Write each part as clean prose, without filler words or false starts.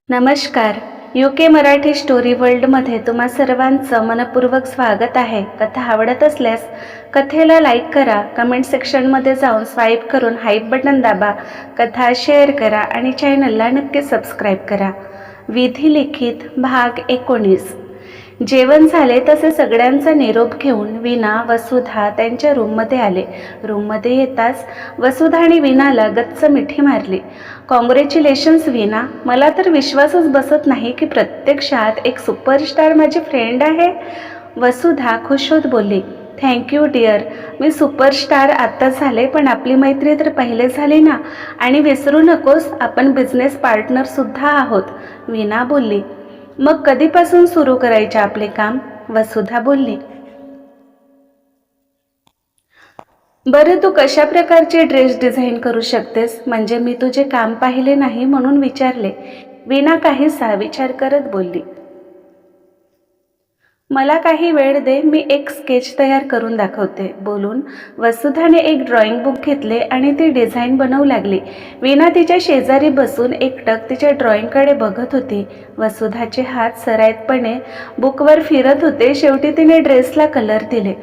नमस्कार. UK Marathi story वर्ल्डमध्ये तुम्हा सर्वांचं मनपूर्वक स्वागत आहे. कथा आवडत असल्यास कथेला लाईक करा, कमेंट सेक्शनमध्ये जाऊन स्वाईप करून हाईप बटन दाबा, कथा शेअर करा आणि चॅनलला नक्की सबस्क्राईब करा. विधी लिखित भाग 19. जेवण झाले तसे सगळ्यांचा निरोप घेऊन वीणा वसुधा त्यांच्या रूममध्ये आले. रूममध्ये येताच वसुधाने वीणाला गच्च मिठी मारली. कॉंग्रॅच्युलेशन्स वीणा, मला तर विश्वासच बसत नाही की प्रत्यक्षात एक सुपरस्टार माझी फ्रेंड आहे. वसुधा खुश होत बोलली. Thank you dear. मी सुपरस्टार आता झाले, पण आपली मैत्री तर पहिले झाली ना. आणि विसरू नकोस, आपण बिझनेस पार्टनरसुद्धा आहोत. वीणा बोलली. मग कधीपासून सुरू करायचे आपले काम? वसुधा बोलली. बरं, तू कशा प्रकारचे ड्रेस डिझाईन करू शकतेस? म्हणजे मी तुझे काम पाहिले नाही म्हणून विचारले. वीणा काहीसा विचार करत बोलली. मला काही वेळ दे, मी एक स्केच तयार करून दाखवते. बोलून वसुधाने एक ड्रॉइंग बुक घेतले आणि ती डिझाईन बनवू लागली. वीणा तिच्या शेजारी बसून एकटक तिच्या ड्रॉइंगकडे बघत होती. वसुधाचे हात सराईतपणे बुकवर फिरत होते. शेवटी तिने ड्रेसला कलर दिले.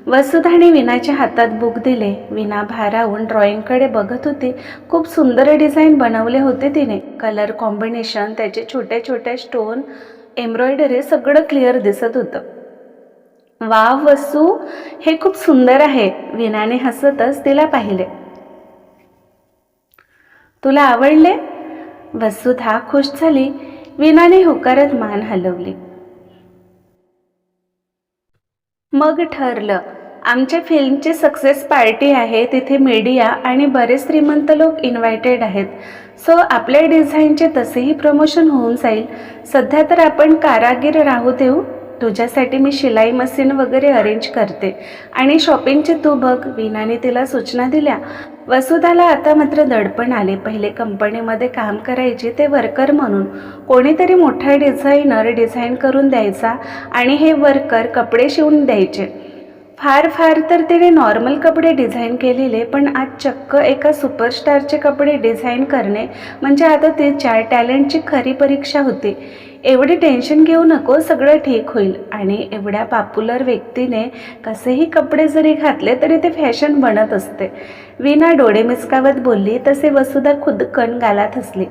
वसुधाने वीणाच्या हातात बुक दिले. वीणा भारावून ड्रॉइंगकडे बघत होती. खूप सुंदर डिझाईन बनवले होते तिने. कलर कॉम्बिनेशन, त्याचे छोट्या छोट्या स्टोन, एम्ब्रॉयडरी सगळं क्लिअर दिसत होतं. वाव वसू, हे खूप सुंदर आहे. वीणाने हसतच तिला पाहिले. तुला आवडले? वसुधा खुश झाली. वीणाने होकारात मान हलवली. मग ठरलं. आमच्या फिल्मची सक्सेस पार्टी आहे. तिथे मीडिया आणि बरेच श्रीमंत लोक इन्व्हायटेड आहेत. सो आपल्या डिझाईनचे तसेही प्रमोशन होऊन जाईल. सध्या तर आपण कारागीर राहू देऊ. तुझ्यासाठी मी शिलाई मशीन वगैरे अरेंज करते आणि शॉपिंगचे तू बघ. वीणाने तिला सूचना दिल्या. वसुधाला आता मात्र दडपण आले. पहिले कंपनीमध्ये काम करायचे ते वर्कर म्हणून. कोणीतरी मोठा डिझायनर डिझाईन करून द्यायचा आणि हे वर्कर कपडे शिवून द्यायचे. फार तर तिने नॉर्मल कपडे डिझाईन केलेले, पण आज चक्क एका सुपरस्टारचे कपडे डिझाईन करणे म्हणजे आता तिच्या टॅलेंटची खरी परीक्षा होती. एवढी टेन्शन घेऊ नको, सगळं ठीक होईल. आणि एवढ्या पॉप्युलर व्यक्तीने कसेही कपडे जरी घातले तरी ते फॅशन बनत असते. वीणा डोळे मिचकावत बोलली. तसे वसुधा खुदकन गालात हसली.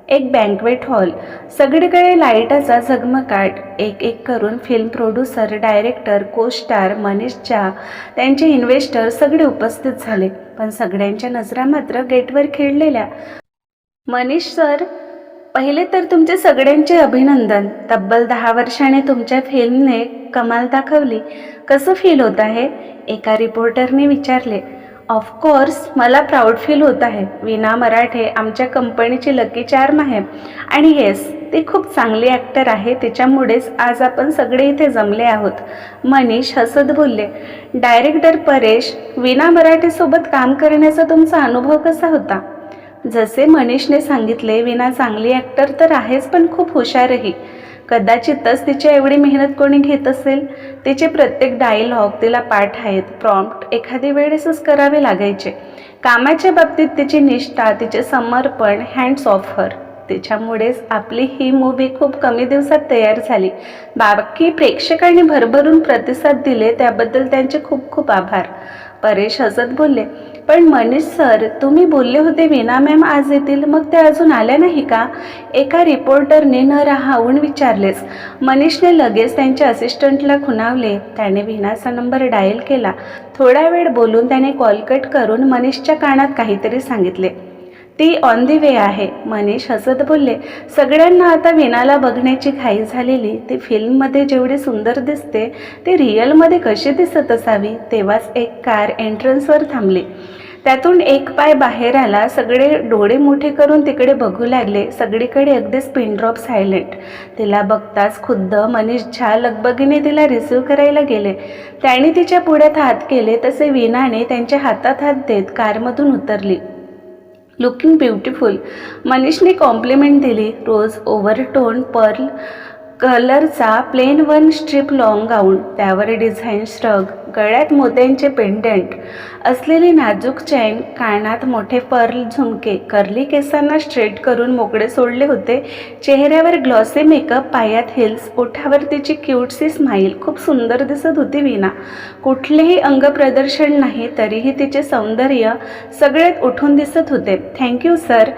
एक बँक्वेट हॉल, सगळीकडे लाईटाचा झगमगाट. एक एक करून फिल्म प्रोड्युसर, डायरेक्टर, को स्टार, मनीष झा, त्यांचे इन्व्हेस्टर सगळे उपस्थित झाले. पण सगळ्यांच्या नजरा मात्र गेटवर खिळलेल्या. मनीष सर, पहिले तर तुमचे सगळ्यांचे अभिनंदन. तब्बल 10 वर्षाने तुमच्या फिल्मने कमाल दाखवली. कसं फील होत आहे? एका रिपोर्टरने विचारले. ऑफकोर्स, मला प्राऊड फील होत आहे. वीणा मराठे आमच्या कंपनीची लकी चार्म आहे. आणि येस, ती खूप चांगली ॲक्टर आहे. तिच्यामुळेच आज आपण सगळे इथे जमले आहोत. मनीष हसत बोलले. डायरेक्टर परेश, वीणा मराठेसोबत काम करण्याचा तुमचा अनुभव कसा होता? जसे मनीषने सांगितले, वीणा चांगली ॲक्टर तर आहेच, पण खूप हुशारही. कदाचितच तिच्या एवढी मेहनत कोणी घेत असेल. तिचे प्रत्येक डायलॉग तिला पाठ आहेत. प्रॉम्प्ट एखादी वेळेसच करावे लागायचे. कामाच्या बाबतीत तिची निष्ठा, तिचे समर्पण, हँड्स ऑफ हर. त्याच्यामुळेच आपली ही मूव्ही खूप कमी दिवसात तयार झाली. बाकी प्रेक्षकांनी भरभरून प्रतिसाद दिले, त्याबद्दल त्यांचे खूप खूप आभार. परेश हसत बोलले. पण मनीष सर, तुम्ही बोलले होते वीणा मॅम आज येतील, मग ते अजून आल्या नाही का? एका रिपोर्टरने न राहावून विचारलेच. मनीषने लगेच त्यांच्या असिस्टंटला खुणावले. त्याने वीणाचा नंबर डायल केला. थोडा वेळ बोलून त्याने कॉल कट करून मनीषच्या कानात काहीतरी सांगितले. ती ऑन दी वे आहे. मनीष हसत बोलले. सगळ्यांना आता वीणाला बघण्याची घाई झालेली. ती फिल्ममध्ये जेवढी सुंदर दिसते ती रिअलमध्ये कशी दिसत असावी. तेव्हाच एक कार एंट्रन्सवर थांबली. त्यातून एक पाय बाहेर आला. सगळे डोळे मोठे करून तिकडे बघू लागले. सगळीकडे अगदीच पिनड्रॉप सायलेंट. तिला बघताच खुद्द मनीष झा लगबगीने तिला रिसीव्ह करायला गेले. त्याने तिच्या पुढ्यात हात केले तसे वीणाने त्यांच्या हातात हात देत कारमधून उतरली. लुकिंग ब्युटिफुल, मनीषने कॉम्प्लिमेंट दिली. रोज ओव्हरटोन पर्ल कलरचा प्लेन 1 स्ट्रीप लॉंग गाऊन, त्यावर डिझाईन श्रग, गळ्यात मोत्यांचे पेंडंट असलेली नाजूक चैन, कानात मोठे पर्ल झुमके, कर्ली केसांना स्ट्रेट करून मोकळे सोडले होते, चेहऱ्यावर ग्लॉसी मेकअप, पायात हिल्स, ओठावर तिची क्यूटसी स्माईल. खूप सुंदर दिसत होती वीणा. कुठलेही अंगप्रदर्शन नाही, तरीही तिचे सौंदर्य सगळ्यात उठून दिसत होते. Thank you sir.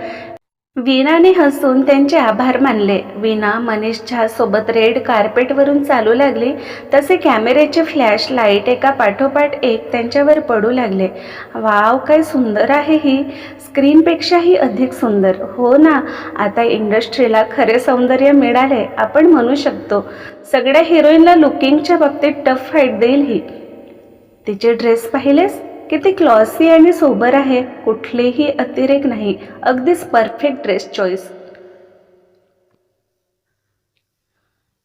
वीणाने हसून त्यांचे आभार मानले. वीणा मनीष झा सोबत रेड कार्पेटवरून चालू लागली तसे कॅमेऱ्याचे फ्लॅश लाईट एका पाठोपाठ एक त्यांच्यावर पडू लागले. वाव, काय सुंदर आहे ही, स्क्रीनपेक्षाही अधिक सुंदर. हो ना, आता इंडस्ट्रीला खरे सौंदर्य मिळाले आपण म्हणू शकतो. सगळ्या हिरोईनला लुकिंगच्या बाबतीत टफ फाईट देईल ही. तिचे ड्रेस पाहिलेस, किती क्लॉसी आणि सोबर आहे, कुठलेही अतिरेक नाही, अगदीच परफेक्ट ड्रेस चॉईस.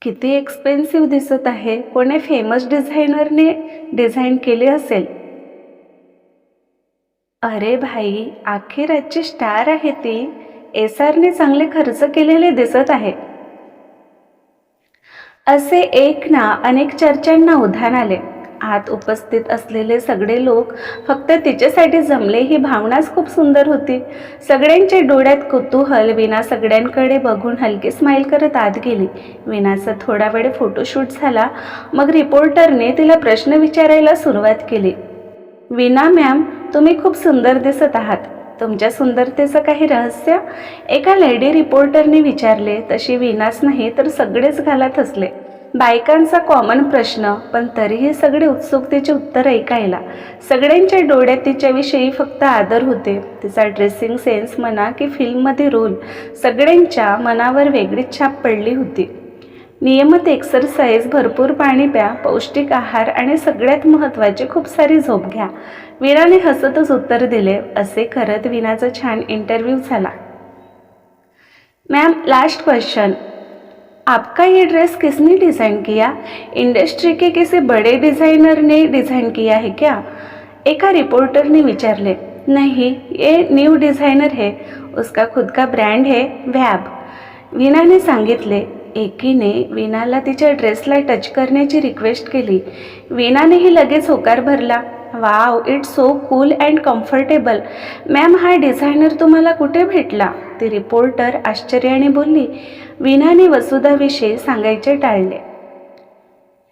किती एक्सपेन्सिव्ह दिसत आहे, कोणी फेमस डिझायनरने डिझाईन केले असेल. अरे भाई, अखेर आजची स्टार आहे ती. एसआरने चांगले खर्च केलेले दिसत आहे. असे एक ना अनेक चर्चांना उधाण आले. आत उपस्थित असलेले सगळे लोक फक्त तिच्यासाठी जमले ही भावनाच खूप सुंदर होती. सगळ्यांच्या डोळ्यात कुतूहल. वीणा सगळ्यांकडे बघून हलकी स्माईल करत आत गेली. वीणाचा थोडा वेळ फोटोशूट झाला. मग रिपोर्टरने तिला प्रश्न विचारायला सुरुवात केली. वीणा मॅम, तुम्ही खूप सुंदर दिसत आहात. तुमच्या सुंदरतेचं काही रहस्य? एका लेडी रिपोर्टरने विचारले. तशी वीणाच नाही तर सगळेच घालत हसले. बायकांचा कॉमन प्रश्न, पण तरीही सगळे उत्सुकतेचे उत्तर ऐकायला. सगळ्यांच्या डोळ्यात तिच्याविषयी फक्त आदर होते. तिचा ड्रेसिंग सेन्स म्हणा की फिल्ममध्ये रोल, सगळ्यांच्या मनावर वेगळीच छाप पडली होती. नियमित एक्सरसाइज, भरपूर पाणी प्या, पौष्टिक आहार आणि सगळ्यात महत्त्वाचे खूप सारी झोप घ्या. वीणाने हसतच उत्तर दिले. असे करत वीणाचा छान इंटरव्ह्यू झाला. मैम, लास्ट क्वेश्चन, आपका ये ड्रेस किसने डिज़ाइन किया? इंडस्ट्री के किसी बड़े डिज़ाइनर ने डिज़ाइन किया है क्या? एका रिपोर्टर ने विचारले. नहीं, ये न्यू डिज़ाइनर है, उसका खुद का ब्रँड है, वॅब. वीणाने सांगितले. एकीने वीणाला तिच्या ड्रेसला टच करण्याची रिक्वेस्ट केली. वीणानेही लगेच होकार भरला. Wow, it's so cool and comfortable. Ma'am, हा डिझायनर तुम्हाला कुठे भेटला? ती रिपोर्टर आश्चर्याने बोलली. वीणाने वसुधाविषयी सांगायचे टाळले.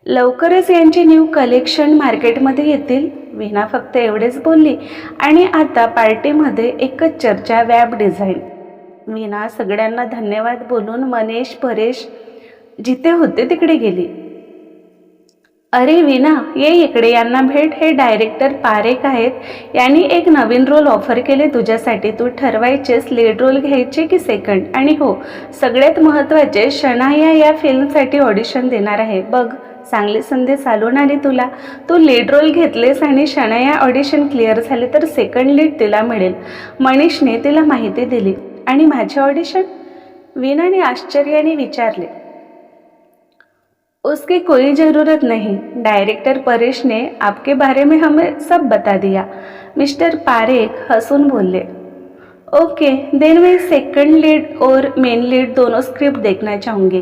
लवकरच यांचे न्यू कलेक्शन मार्केटमध्ये येतील. वीणा फक्त एवढेच बोलली. आणि आता पार्टीमध्ये एकच चर्चा, वॅब डिझाईन. वीणा सगळ्यांना धन्यवाद बोलून मनीष, परेश जिथे होते तिकडे गेली. अरे वीणा, ये इकडे, यांना भेट. हे डायरेक्टर पारेख आहेत. यांनी एक नवीन रोल ऑफर केले तुझ्यासाठी. तू ठरवायचेस लीड रोल घ्यायचे की सेकंड. आणि हो, सगळ्यात महत्त्वाचे, शनाया या फिल्मसाठी ऑडिशन देणार आहे. बघ, चांगली संधी चालून आली तुला. तू लीड रोल घेतलेस आणि शनाया ऑडिशन क्लिअर झाले तर सेकंड लीड तिला मिळेल. मनीषने तिला माहिती दिली. आणि माझे ऑडिशन? वीणाने आश्चर्याने विचारले. उसकी कोई ज़रूरत नहीं, डायरेक्टर परेश ने आपके बारे में हमें सब बता दिया. मिस्टर पारेख हंसून बोलले. ओके, देन मैं सेकंड लीड और मेन लीड दोनों स्क्रिप्ट देखना चाहूँगी.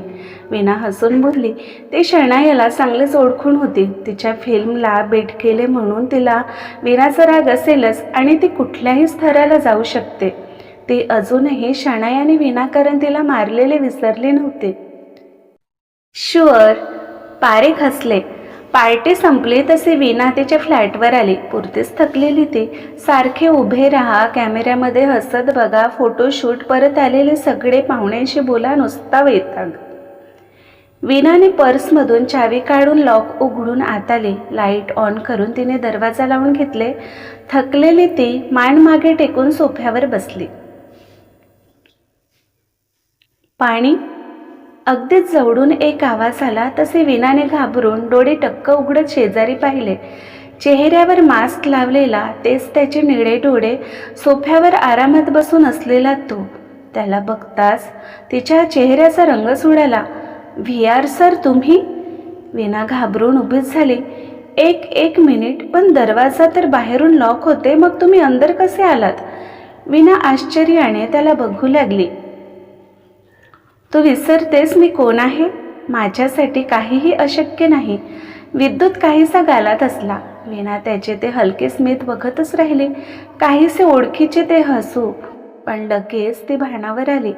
वीणा हसून बोलली. ती शनायाला चांगलेच ओळखून होती. तिच्या फिल्मला बेट केले म्हणून तिला वीणाचा राग असेलच आणि ती कुठल्याही स्तराला जाऊ शकते. ती अजूनही शनायाने विनाकारण तिला मारलेले विसरले नव्हते. शुअर, पारेख हसले. पार्टी संपली तसे वीणा तिच्या फ्लॅटवर आली. पुरतीच थकलेली ती. सारखे उभे राहा, कॅमेऱ्यामध्ये हसत बघा, फोटोशूट, परत आलेले सगळे पाहुण्यांशी बोला, नुसता वैताग. वीणाने पर्समधून चावी काढून लॉक उघडून आत आली. लाईट ऑन करून तिने दरवाजा लावून घेतले. थकलेली ती मान मागे टेकून सोफ्यावर बसली. पाणी? अगदीच जवळून एक आवाज आला तसे वीणाने घाबरून डोळे टक्क उघडत शेजारी पाहिले. चेहऱ्यावर मास्क लावलेला, तेच त्याचे निळे डोळे, सोफ्यावर आरामात बसून असलेला तो. त्याला बघताच तिच्या चेहऱ्याचा रंग उडाला. VR सर, तुम्ही? वीणा घाबरून उभीच झाली. एक मिनिट, पण दरवाजा तर बाहेरून लॉक होते, मग तुम्ही अंदर कसे आलात? वीणा आश्चर्याने त्याला बघू लागली. तू विसरतेस मी कोण आहे? माझ्यासाठी काहीही अशक्य नाही. विद्युत काहीसा गालात हसला. वीणा त्याचे ते हलके स्मित बघतच राहिली. काहीसे ओळखीचे ते हसू, पण लगेच ती भानावर आली.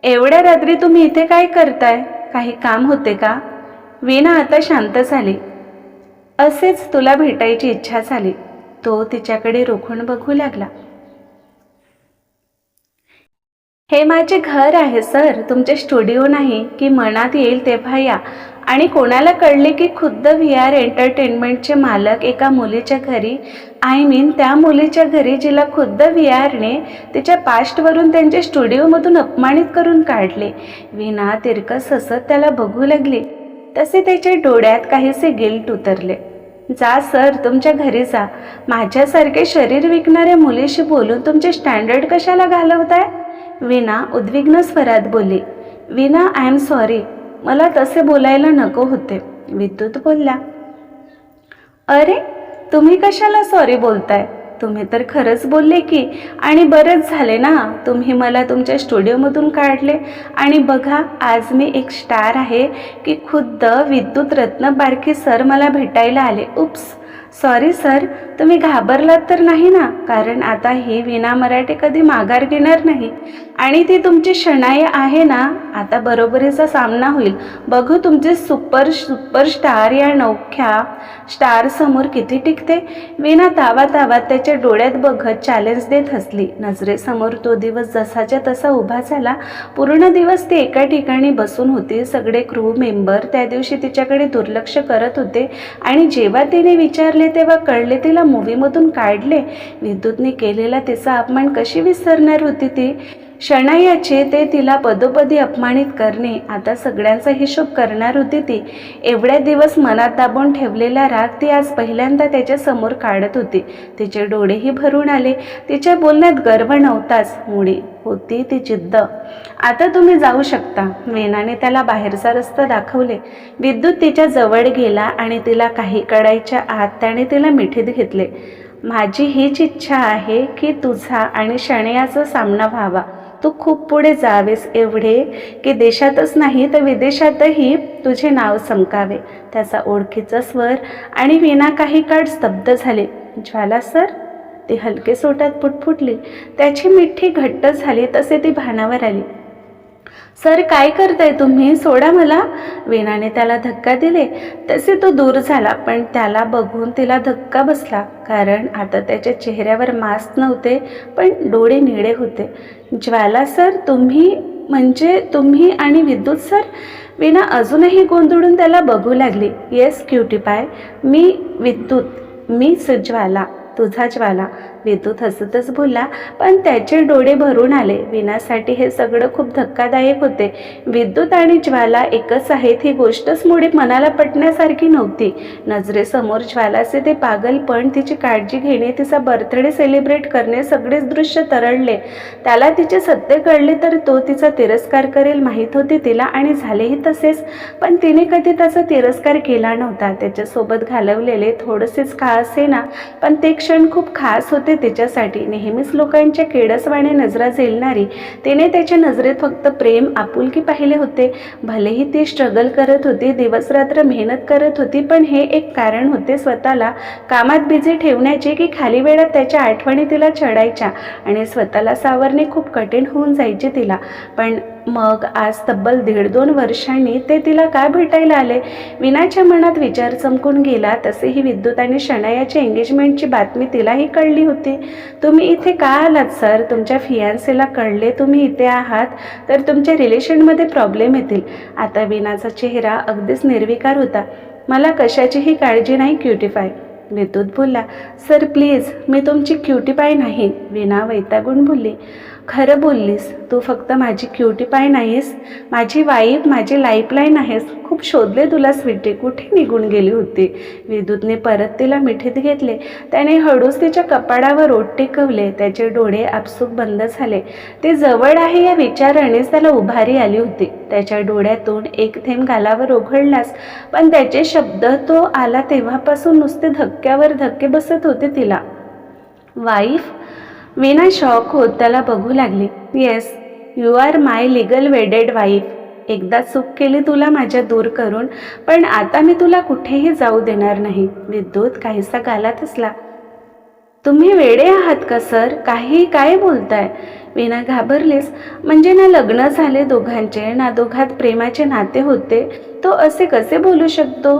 एवढ्या रात्री तुम्ही इथे काय करताय? काही काम होते का? वीणा आता शांत झाली. असेच तुला भेटायची इच्छा झाली. तो तिच्याकडे रोखून बघू लागला. हे माझे घर आहे सर, तुमचे स्टुडिओ नाही की मनात येईल तेव्हा या. आणि कोणाला कळले की खुद्द VR एंटरटेनमेंटचे मालक एका मुलीच्या घरी, त्या मुलीच्या घरी जिला खुद्द VRने तिच्या पास्टवरून त्यांच्या स्टुडिओमधून अपमानित करून काढले. वीणा तिरकस हसत त्याला बघू लागली. तसे त्याच्या डोळ्यात काहीसे गिल्ट उतरले. जा सर, तुमच्या घरी जा. माझ्यासारखे शरीर विकणाऱ्या मुलीशी बोलून तुमचे स्टँडर्ड कशाला घालवताय? वीणा उद्विग्न स्वरात बोलली. वीणा, आय एम सॉरी, मला तसे बोलायला नको होते. विद्युत बोलला. अरे, तुम्ही कशाला सॉरी बोलताय? तुम्ही तर खरंच बोलले की. आणि बरंच झाले ना, तुम्ही मला तुमच्या स्टुडिओमधून काढले. आणि बघा, आज मी एक स्टार आहे की खुद्द विद्युत रत्न बारके सर मला भेटायला आले. उप्स, सॉरी सर, तुम्ही घाबरलात तर नाही ना? कारण आता ही वीणा मराठे कधी माघार घेणार नाही. आणि ती तुमची शनाई आहे ना, आता बरोबरीचा सामना होईल. बघू तुमचे सुपरस्टार या नवख्या स्टारसमोर किती टिकते. वीणा तावातावात त्याच्या डोळ्यात बघत चॅलेंज देत हसली. नजरेसमोर तो दिवस जसाच्या तसा उभा झाला. पूर्ण दिवस ती एका ठिकाणी बसून होती. सगळे क्रू मेंबर त्या दिवशी तिच्याकडे दुर्लक्ष करत होते. आणि जेव्हा तिने विचारले तेव्हा कळले तिला मूवीमधून काढले. विद्युतने केलेला तिचा अपमान कशी विसरणार होती ती? शनायाचे ते तिला पदोपदी अपमानित करणे, आता सगळ्यांचा हिशोब करणार होती ती. एवढ्या दिवस मनात दाबून ठेवलेला राग ती आज पहिल्यांदा त्याच्या समोर काढत होती. तिचे डोळेही भरून आले. तिच्या बोलण्यात गर्व नव्हताच, मुळी होती ती जिद्द. आता तुम्ही जाऊ शकता. वीणाने त्याला बाहेरचा रस्ता दाखवले. विद्युत तिच्या जवळ गेला आणि तिला काही कळायच्या आत त्याने तिला मिठीत घेतले. माझी हीच इच्छा आहे की तुझा आणि शनायाचा सामना व्हावा. तू खूप पुढे जावेस, एवढे की देशातच नाही तर विदेशातही तुझे नाव चमकावे. त्याचा ओळखीचा स्वर आणि वीणा काही काळ स्तब्ध झाली. ज्वाला सर, ती हलके सोटात पुटपुटली. त्याची मिठी घट्ट झाली तसे ती भानावर आली. सर, काय करताय तुम्ही? सोडा मला. वीणाने त्याला धक्का दिले. तसे तो दूर झाला, पण त्याला बघून तिला धक्का बसला. कारण आता त्याच्या चेहऱ्यावर मास्क नव्हते, पण डोळे निळे होते. ज्वाला सर, तुम्ही म्हणजे तुम्ही आणि विद्युत सर? वीणा अजूनही गोंधळून त्याला बघू लागली. येस क्युटी पाय, मी विद्युत, मीच ज्वाला, तुझा ज्वाला. विद्युत हसतच बोलला, पण त्याचे डोळे भरून आले. वीणासाठी हे सगळं खूप धक्कादायक होते. विद्युत आणि ज्वाला एकच आहेत ही गोष्टच मुळी मनाला पटण्यासारखी नव्हती. नजरेसमोर ज्वालाचे ते पागलपण, तिची काळजी घेणे, तिचा बर्थडे सेलिब्रेट करणे, सगळेच दृश्य तरळले. त्याला तिचे सत्य कळले तर तो तिचा तिरस्कार करेल माहीत होते तिला, आणि झालेही तसेच. पण तिने कधी त्याचा तिरस्कार केला नव्हता. त्याच्यासोबत घालवलेले थोडेसेच का असेना, पण ते क्षण खूप खास होते तिच्यासाठी. नेहमीच लोकांच्या किडसवाने नजरा झेलणारी तिने त्याच्या नजरेत फक्त प्रेम, आपुलकी पाहिले होते. भलेही ती स्ट्रगल करत होती, दिवसरात्र मेहनत करत होती, पण हे एक कारण होते स्वतःला कामात बिझी ठेवण्याचे की खाली वेळात त्याच्या आठवणी तिला चढायच्या आणि स्वतःला सावरणे खूप कठीण होऊन जायचे तिला. पण मग आज तब्बल 1.5-2 वर्षांनी ते तिला का भेटायला आले? वीणाच्या मनात विचार चमकून गेला. तसेही विद्युत आणि शनायाच्या एंगेजमेंटची बातमी तिलाही कळली होती. तुम्ही इथे का आलात सर? तुमच्या फियांसेला कळले तुम्ही इथे आहात तर तुमच्या रिलेशनमध्ये प्रॉब्लेम येतील. आता वीणाचा चेहरा अगदीच निर्विकार होता. मला कशाचीही काळजी नाही क्युटीफाय. विद्युत बोलला. सर प्लीज, मी तुमची क्युटीपाय नाही. वीणा वैतागून बोलली. खरं बोललीस, तू फक्त माझी क्युटीपाय नाहीस, माझी वाईफ, माझी लाईफलाईन आहेस. खूप शोधले तुला स्वीटी, कुठे निघून गेली होती? विद्युतने परत तिला मिठीत घेतले. त्याने हळूच तिच्या कपाळावर ओठ टेकवले. त्याचे डोळे आपसूक बंद झाले. ते जवळ आहे या विचारानेच त्याला उभारी आली होती. त्याच्या डोळ्यातून एक थेंब गालावर ओघळलास, पण त्याचे शब्द तो आला तेव्हापासून नुसते धक्क्यावर धक्के बसत होते तिला. वाईफ? वीणा शॉक होत त्याला बघू लागली. Yes, you are my legal wedded wife. एकदा चूक केली तुला माझ्या दूर करून, पण आता मी तुला कुठेही जाऊ देणार नाही. विद्युत काहीसा गालात हसला. तुम्ही वेडे आहात का सर? काही काय बोलताय? वीणा घाबरलीस. म्हणजे ना लग्न झाले दोघांचे, ना दोघात प्रेमाचे नाते होते, तो असे कसे बोलू शकतो?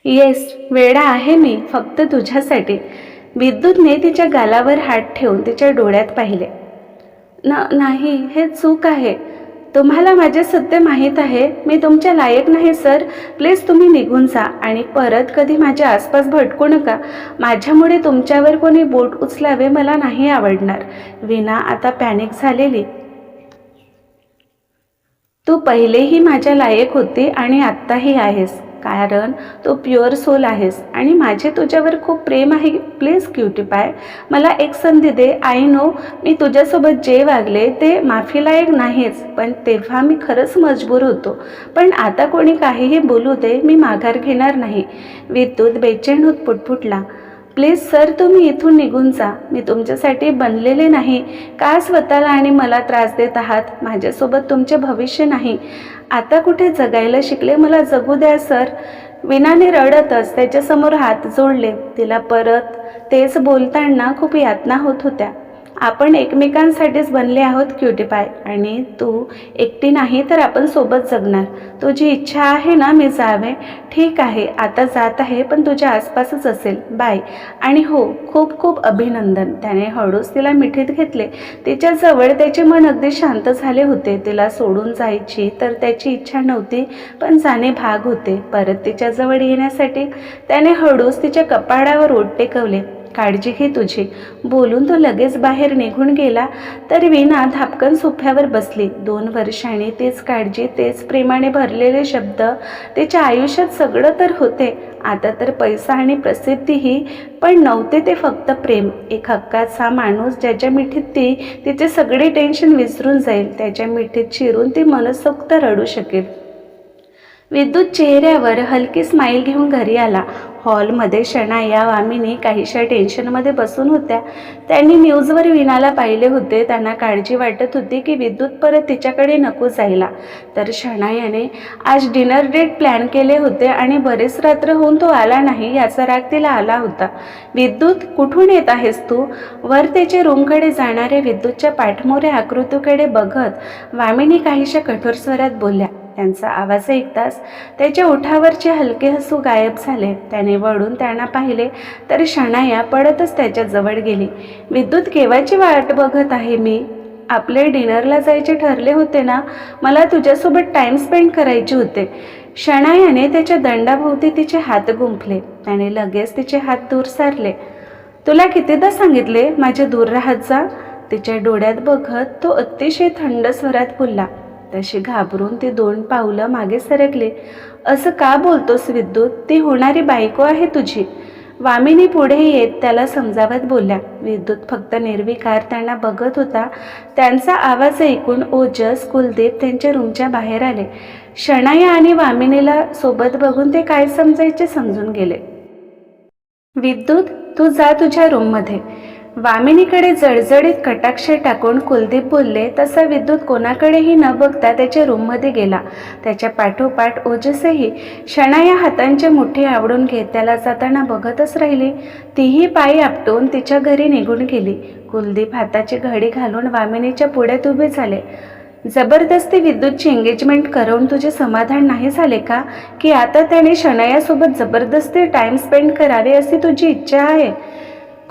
येस, वेडा आहे मी, फक्त तुझ्यासाठी. विद्युतने तिच्या गालावर हात ठेवून तिच्या डोळ्यात पाहिले. नाही, हे चूक आहे. तुम्हाला माझे सत्य माहीत आहे. मी तुमच्या लायक नाही सर. प्लीज तुम्ही निघून जा आणि परत कधी माझ्या आसपास भटकू नका. माझ्यामुळे तुमच्यावर कोणी बोट उचलावे मला नाही आवडणार. वीणा आता पॅनिक झालेली. तू पहिलेही माझ्या लायक होती आणि आत्ताही आहेस, कारण तू प्युअर सोल आहेस आणि माझे तुझ्यावर खूप प्रेम आहे. प्लीज क्युटी पाय, मला एक संधी दे. आय नो मी तुझ्यासोबत जे वागले ते माफीलायक नाहीच, पण तेव्हा मी खरंच मजबूर होतो. पण आता कोणी काहीही बोलू दे, मी माघार घेणार नाही. विद्युत बेचैन होत पुटपुटला. प्लीज सर, तुम्ही इथून निघून जा. मी तुमच्यासाठी बनलेले नाही. का स्वतःला आणि मला त्रास देत आहात? माझ्यासोबत तुमचे भविष्य नाही. आता कुठे जगायला शिकले, मला जगू द्या सर. वीणाने रडतच त्याच्यासमोर हात जोडले. तिला परत तेच बोलताना खूप यातना होत होत्या. आपण एकमेकांसाठीच बनले आहोत क्युटी पाय, आणि तू एकटी नाही तर आपण सोबत जगणार. तुझी इच्छा आहे ना मी जावे? ठीक आहे, आता जात आहे, पण तुझ्या आसपासच असेल. बाय. आणि हो, खूप खूप अभिनंदन. त्याने हळूच तिला मिठीत घेतले. तिच्याजवळ त्याचे मन अगदी शांत झाले होते. तिला सोडून जायची तर त्याची इच्छा नव्हती, पण जाणे भाग होते. परत तिच्याजवळ येण्यासाठी त्याने हळूच तिच्या कपाळावर ओठ टेकवले. काळजी घे तुझी, बोलून तो लगेच बाहेर निघून गेला. तर वीणा धापकन सोफ्यावर बसली. 2 वर्षांनी तेच काळजी, तेच प्रेमाने भरलेले शब्द. तिच्या आयुष्यात सगळं तर होते, आता तर पैसा आणि प्रसिद्धीही, पण नव्हते ते फक्त प्रेम. एक हक्काचा माणूस ज्याच्या मिठीत ती तिचे सगळे टेन्शन विसरून जाईल, त्याच्या मिठीत शिरून ती मनसोक्त रडू शकेल. विद्युत चेहऱ्यावर हलकी स्माईल घेऊन घरी आला. हॉलमध्ये शनाया, वामिनी काहीशा टेन्शनमध्ये बसून होत्या. त्यांनी न्यूजवर वीणाला पाहिले होते. त्यांना काळजी वाटत होती की विद्युत परत तिच्याकडे नको जायला. तर शनायाने आज डिनर डेट प्लॅन केले होते आणि बरेच रात्र होऊन तो आला नाही, याचा राग तिला आला होता. विद्युत, कुठून येत आहेस तू? वर त्याच्या रूमकडे जाणाऱ्या विद्युतच्या पाठमोऱ्या आकृतीकडे बघत वामिनी काहीशा कठोर स्वरात बोलल्या. त्यांचा आवाज ऐकताच त्याच्या ओठावरचे हलके हसू गायब झाले. त्याने वळून त्यांना पाहिले तर शनाया पडतच त्याच्या जवळ गेली. विद्युत, केव्हाची वाट बघत आहे मी? आपले डिनरला जायचे ठरले होते ना? मला तुझ्यासोबत टाईम स्पेंड करायचे होते. शनायाने त्याच्या दंडाभोवती तिचे हात गुंफले. त्याने लगेच तिचे हात दूर सारले. तुला कितीदा सांगितले माझ्या दूर राहत जा? तिच्या डोळ्यात बघत तो अतिशय थंड स्वरात बोलला. तशी घाबरून ती 2 पावलं मागे सरकले. असं का बोलतोस विद्युत? ती होणारी बायको आहे तुझी. वामिनी पुढे येत त्याला समजावत बोलल्या. विद्युत फक्त निर्विकार त्यांना बघत होता. त्यांचा आवाज ऐकून ओजस, कुलदीप त्यांच्या रूमच्या बाहेर आले. शनाया आणि वामिनीला सोबत बघून ते काय समजायचे समजून गेले. विद्युत, तू जा तुझ्या रूममध्ये. वामिनीकडे जळजळीत कटाक्ष टाकून कुलदीप बोलले. तसा विद्युत कोणाकडेही न बघता त्याच्या रूममध्ये गेला. त्याच्या पाठोपाठ ओजसही. शनाया हातांच्या मुठी आवडून घेत त्याला जाताना बघतच राहिली. तीही पायी आपटून तिच्या घरी निघून गेली. कुलदीप हाताची घडी घालून वामिनीच्या पुढ्यात उभे झाले. जबरदस्ती विद्युतची एंगेजमेंट करून तुझे समाधान नाही झाले का? की आता त्याने शनायासोबत जबरदस्ती टाईम स्पेंड करावे अशी तुझी इच्छा आहे?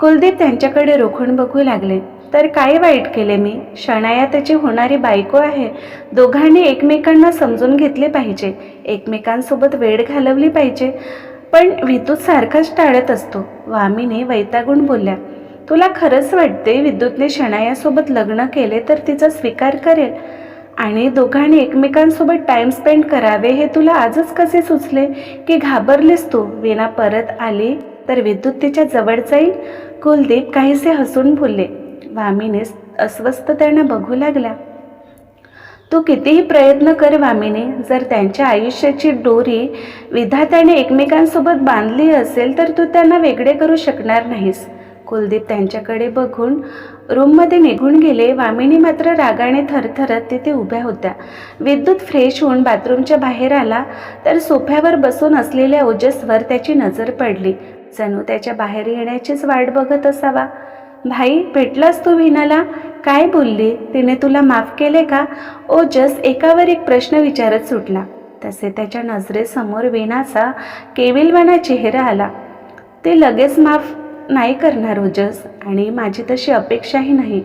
कुलदीप त्यांच्याकडे रोखून बघू लागले. तर काय वाईट केले मी? शनाया त्याची होणारी बायको आहे. दोघांनी एकमेकांना समजून घेतले पाहिजे, एकमेकांसोबत वेळ घालवली पाहिजे. पण विद्युत सारखाच टाळत असतो. वामिनी वैतागून बोलल्या. तुला खरंच वाटते विद्युतने शनायासोबत लग्न केले तर तिचा स्वीकार करेल आणि दोघांनी एकमेकांसोबत टाईम स्पेंड करावे हे तुला आजच कसे सुचले? की घाबरलीस तू वीणा परत आली तर विद्युत तिच्या जवळ जाईल? कुलदीप काहीसे हसून बोलले. वामिनी अस्वस्थ त्यांना बघू लागला. तू कितीही प्रयत्न कर वामिनी, जर त्यांच्या आयुष्याची दोरी विधात्याने एकमेकांसोबत बांधली असेल तर तू त्यांना वेगळे करू शकणार नाहीस. कुलदीप त्यांच्याकडे बघून रूममध्ये निघून गेले. वामिनी मात्र रागाने थरथरत तिथे उभ्या होत्या. विद्युत फ्रेश होऊन बाथरूमच्या बाहेर आला तर सोफ्यावर बसून असलेल्या ओजसवर त्याची नजर पडली. जणू त्याच्या बाहेर येण्याचीच वाट बघत असावा. भाई, भेटलास तू वीणाला? काय बोलली? तिने तुला माफ केले का? ओजस एकावर एक प्रश्न विचारत सुटला. तसे त्याच्या नजरेसमोर वीणाचा केविलवाणा चेहरा आला. ते लगेच माफ नाही करणार ओजस, आणि माझी तशी अपेक्षाही नाही.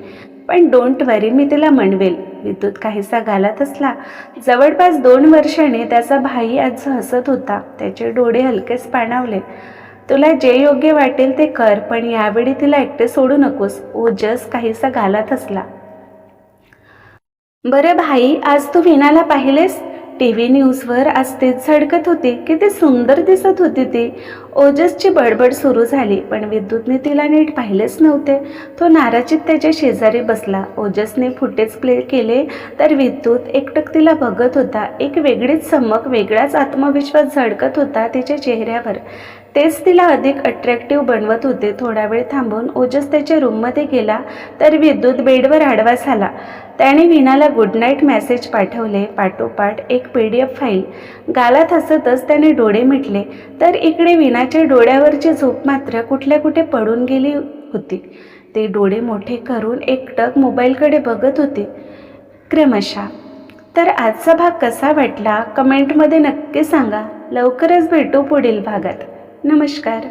पण डोंट वरी, मी तिला म्हणवेल. विद्युत काहीसा गालात असला. जवळपास 2 वर्षांनी त्याचा भाई आज हसत होता. त्याचे डोळे हलकेच पाणावले. तुला जे योग्य वाटेल ते कर, पण यावेळी तिला एकटे सोडू नकोस. ओजस काहीसा गालात हसला. बरं भाई, आज तू वीणाला पाहिलेस? टीव्ही न्यूजवर आज तेच झळकत होती. किती सुंदर दिसत होती ती. ओजसची बडबड सुरू झाली, पण विद्युतने तिला नीट पाहिलेच नव्हते. तो नाराजीत त्याच्या शेजारी बसला. ओजसने फुटेज प्ले केले तर विद्युत एकटक तिला बघत होता. एक वेगळीच चमक, वेगळाच आत्मविश्वास झळकत होता तिच्या चेहऱ्यावर. तेच तिला अधिक अट्रॅक्टिव्ह बनवत होते. थोडा वेळ थांबून ओजस त्याच्या रूममध्ये गेला तर विद्युत बेडवर आडवा झाला. त्याने वीणाला गुड नाईट मेसेज पाठवले. पाठोपाठ एक PDF फाईल. गालात हसतच त्याने डोळे मिटले तर इकडे वीणाच्या डोळ्यावरची झोप मात्र कुठल्या कुठे पडून गेली होती. ते डोळे मोठे करून एकटक मोबाईलकडे बघत होते क्रमशः. तर आजचा भाग कसा वाटला कमेंटमध्ये नक्की सांगा. लवकरच भेटू पुढील भागात. नमस्कार.